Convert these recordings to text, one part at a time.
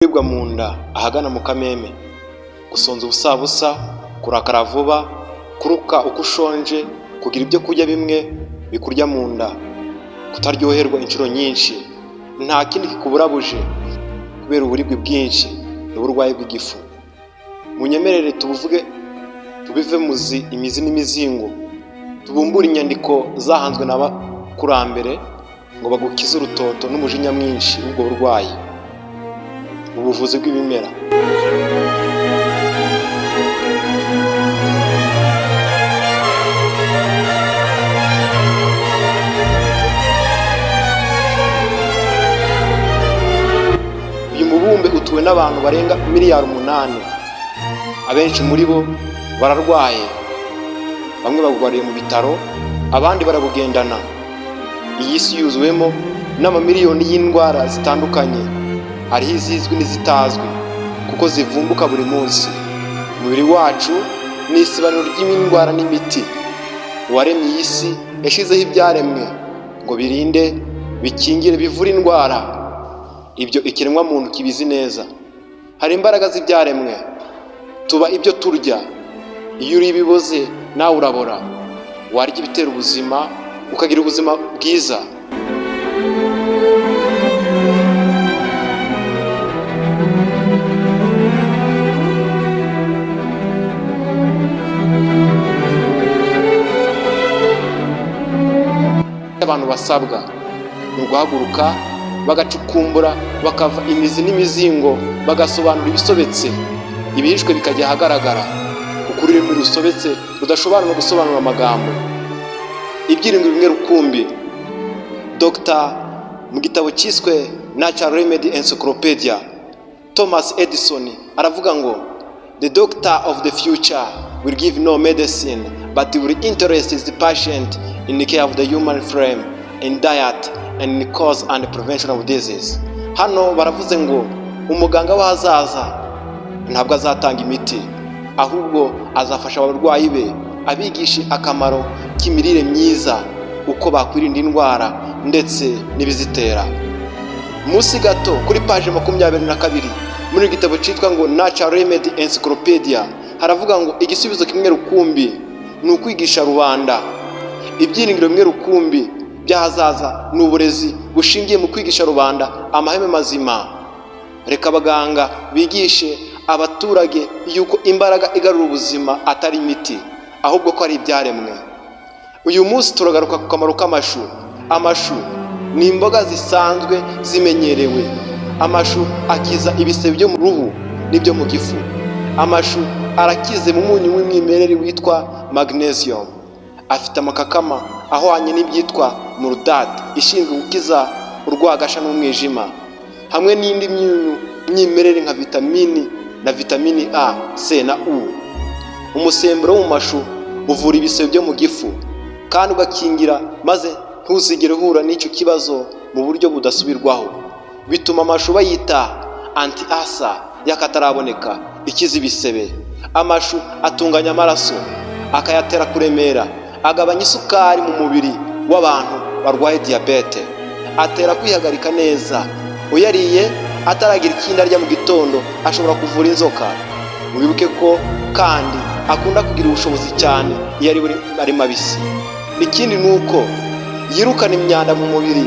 Kuribwa mu nda ahagana mu kameme, gusonza ubusabusa, kurakara vuba, kuruka uko ushonje, kugira ibyo kurya bimwe bikurya mu nda, kutaryoherwa inshuro nyinshi, nta kindi kikuburabuje kubera uburibwe bwinshi n'uburwayi bw'igifu. Munyemerere tubuvuge, tubive muzi imizi n'imizingo, tubumbure inyandiko zahanzwe n'abakurambere ngo bagukize urutoto n'umujinya mwinshi w'ubwo burwayi. Ubuvuzi bw'ibimera. Uyu mubumbe utuwe n'abantu barenga miliyari 8. Abenshi muri bo bararwaye, bamwe bagwariye mu bitaro, abandi barabugendana. Iyi si yuzuwemo n'amamiliyoni y'indwara zitandukanye, hariho izizwi n'izitazwi kuko zivumbuka buri munsi. Umubiri wacu ni isibaniro ry'indwara n'imiti. Uwaremye iyi si yashyizeho ibyaremwe ngo birinde, bikingire, bivure indwara. Ibyo ikiremwa muntu kibizi neza. Hari imbaraga z'ibyaremwe, tuba ibyo turya. Iyo uri ibiboze nawe urabora. Warya ibitera ubuzima ukagira ubuzima bwiza. Abantu basabwa ni uguhaguruka bagacukumbura, bakava imizi n'imizingo, bagasobanura ibisobetse, ibihishwe bikajya ahagaragara, kuko ururimi rusobetse rudashobora no gusobanura amagambo. Ibyiringiro bimwe rukumbi. Dr. mu gitabo cyiswe Natural Remedy Encyclopedia, Thomas Edison aravuga ngo the doctor of the future will give no medicine but will interest the patient in the care of the human frame, in diet, and in cause and prevention of disease. Hano baravuze ngo umuganga w'ahazaza ntabwo azatanga imiti, ahubwo azafasha abarwayi be, abigishe akamaro k'imirire myiza, uko bakwirinda indwara ndetse n'ibizitera. Munsi gato kuri page 22 muri igitabo cyitwa ngo Natural Remedy Encyclopedia haravuga ngo igisubizo kimwe rukumbi ni ukwigisha rubanda. Ibyiringiro bimwe rukumbi by'ahazaza ni uburezi bushingiye mu kwigisha rubanda amahame mazima. Reka abaganga bigishe abaturage yuko imbaraga igarura ubuzima atari imiti, ahubwo ko ari ibyaremwe. Uyu munsi turagaruka ku kamaro k'amashu. Amashu ni imboga zisanzwe zimenyerewe. Amashu akiza ibisebe byo mu ruhu n'ibyo mu gifu. Amashu arakize mu munyu w'umwimerere witwa magnesium. Afite amakakama ahwanye n'ibyitwa murudate ishinzwe gukiza urwagasha n'umwijima, hamwe n'indi myimerere nka vitamini na vitamini A, C na U. Umusemburo wo mu mashu uvura ibisebe byo mu gifu kandi ugakingira, maze ntuzigere uhura n'icyo kibazo mu buryo budasubirwaho. Bituma amashu bayita anti-asa y'akataraboneka, ikiza ibisebe. Amashu atunganya amaraso, akayatera kuremera, agabanya isukari mu mubiri w'abantu barwaye diyabete, atera kwihagarika neza. Uyariye ataragira ikindi arya mu gitondo ashobora kuvura inzoka. Mwibuke ko kandi akunda kugira ubushobozi cyane iyo ari mabisi. Ikindi ni uko yirukana imyanda mu mubiri.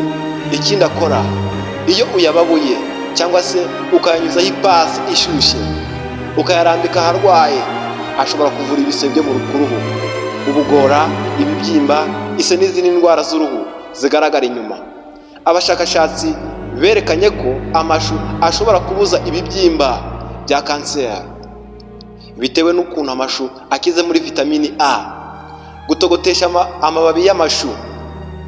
Ikindi akora, iyo uyababuye cyangwa se ukayanyuzaho ipasi ishyushye ukayarambika aharwaye, ashobora kuvura ibisebe byo mu ruhu, ubugora, ibibyimba, ise n'izindi ndwara z'uruhu zigaragara inyuma. Abashakashatsi berekanye ko amashu ashobora kubuza ibibyimba bya kanseri bitewe n'ukuntu amashu akize muri vitamini A. Gutogotesha amababi y'amashu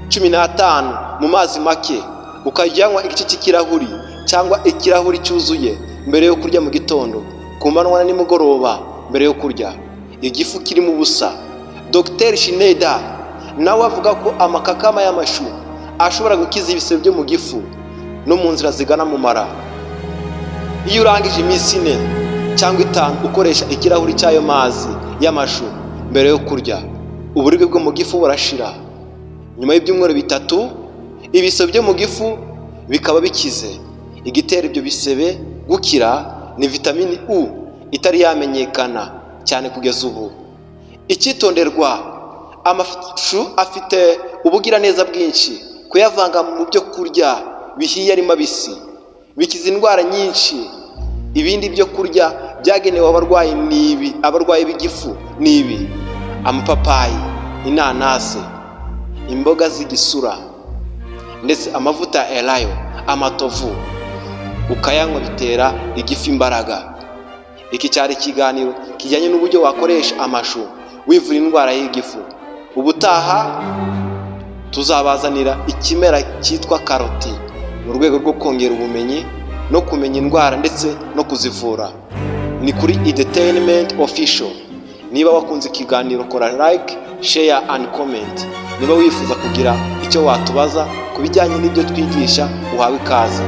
15 mu mazi make, ukajyanywa igice cy'ikirahuri cyangwa ikirahuri cyuzuye mbere yo kurya mu gitondo, ku manywa na nimugoroba mbere yo kurya, igifu kirimo ubusa. Dr. Schneider nawe avuga ko amakakama y'amashu ashobora gukiza ibisebe byo mu gifu no mu nzira zigana mu mara. Iyo urangije iminsi 4 cyangwa 5 ukoresha ikirahuri cy'ayo mazi y'amashu mbere yo kurya, uburibwe bwo mu gifu burashira. Nyuma y'ibyumweru 3 ibisebe byo mu gifu bikaba bikize. Igitera ibyo bisebe gukira ni vitamini U itari yamenyekana cyane kugeza ubu. Icyitonderwa, amashu afite ubugiraneza bwinshi. Kuyavanga mu byo kurya bihiye ari mabisi bikiza indwara nyinshi. Ibindi byo kurya byagenewe abarwayi nibi, abarwayi b'igifu nibi: amapapayi, inanasi, imboga z'igisura, ndetse amavuta ya elayo, amatovu. Ukayanywa bitera igifu imbaraga. Iki cyari ikiganiro kijyanye n'uburyo wakoresha amashu wivura indwara y'igifu. Ubutaha tuzabazanira ikimera cyitwa karoti mu rwego rwo kongera ubumenyi no kumenya indwara ndetse no kuzivura. Ni kuri Edutainment Official. Niba wakunze ikiganiro, kora like, share and comment. Niba wifuza kugira icyo watubaza ku bijyanye n'ibyo twigisha, uhawe ikaze.